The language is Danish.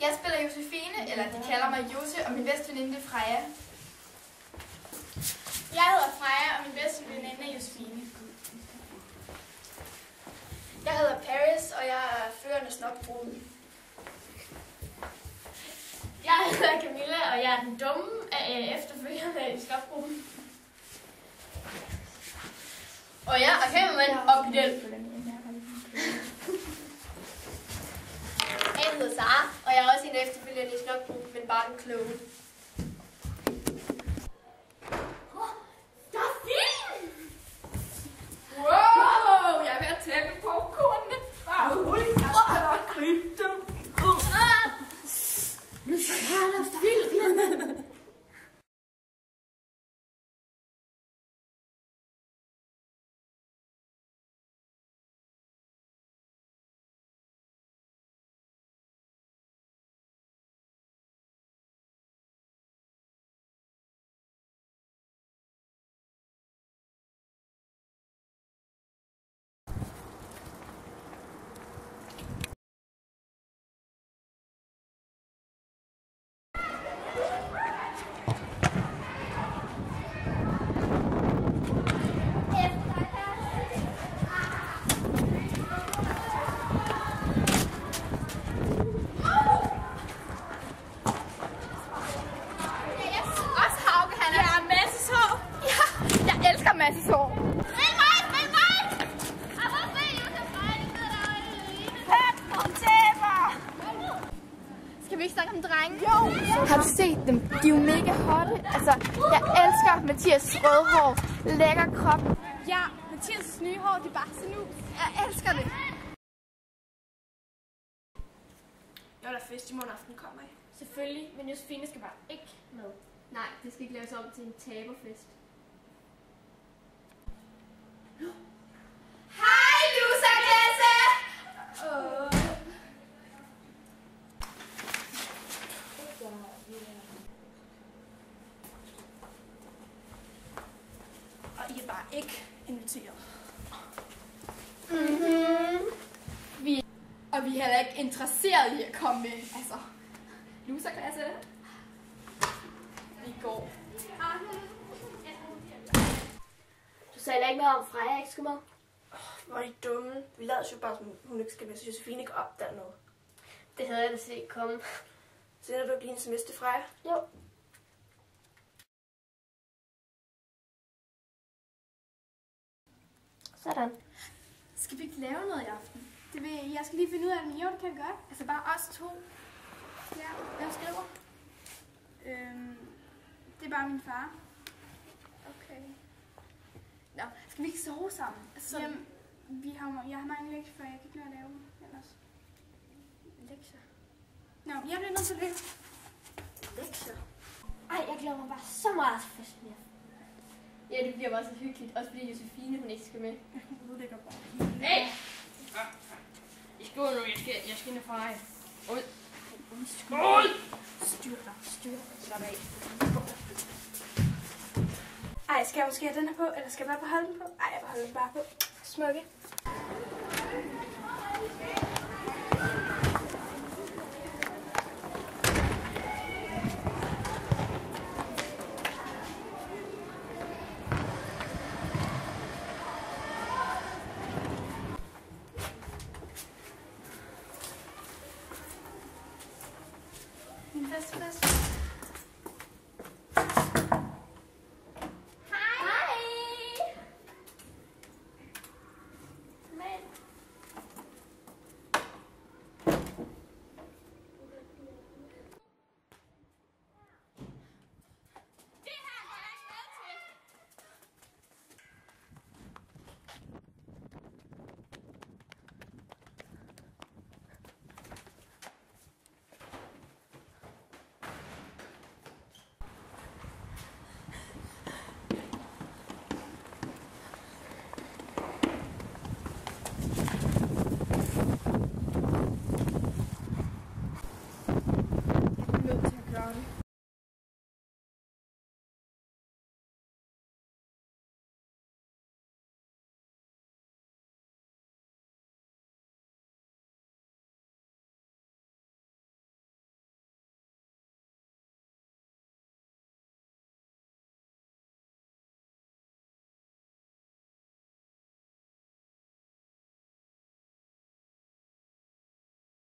Jeg spiller Josefine, eller de kalder mig Jose, og min bedste veninde er Freja. Jeg hedder Freja, og min bedste veninde er Josefine. Jeg hedder Paris, og jeg er førende snopbruden. Jeg hedder Camilla, og jeg er den dumme efterfølgende i snopgruppen. Og jeg er Hemmermand og Pidel. Jeg hedder Sara, og jeg er også en efterfølgende i snopgruppen, men bare den kloge. Wow, jeg er ved at tæppe popcornene. Masse sår. Skal vi ikke snakke om drenge? Jo! Har du set dem? De er jo mega hotte. Altså, jeg elsker Mathias rødhår, lækker krop. Ja, Mathias' nye hår, det er bare sådan nu. Jeg elsker det. Jeg er der fest i morgen aften, kommer I? Selvfølgelig, men Josefine skal bare ikke med. Nej, det skal ikke laves om til en taberfest. Hej, loserklasse! Og I er bare ikke inviteret. Og vi er heller ikke interesseret i at komme med, altså, loserklasse. Vi går. Du sagde ikke noget om Freja ikke skal med? Hvor er I dumme. Vi lader jo bare, som hun ikke skal med, så Josefine ikke opdager noget. Det havde jeg da set komme. Sender du ikke lige en sms til Freja? Jo. Sådan. Skal vi ikke lave noget i aften? Jeg skal lige finde ud af det, men jo, det kan vi godt. Altså bare os to. Ja, hvem skriver? Det er bare min far. Okay. Nå, skal vi ikke sove sammen? Altså, jamen, jeg har mange lektier, for jeg kan ikke nå at lave dem ellers. Lektier? Nå, jeg bliver nødt til at løbe. Lektier? Ej, jeg glæder mig bare så meget til festen her. Ja, det bliver bare så hyggeligt. Også fordi Josefine, hun ikke skal med. Jeg lægger bare helt. Hey! I skål nu, jeg skal ind fra jer. Ud! Skål! Styr dig. Slap af. Ej, skal jeg måske have den her på, eller skal jeg bare beholde den på? Ej, jeg beholder den bare på. Smukke. Min fest.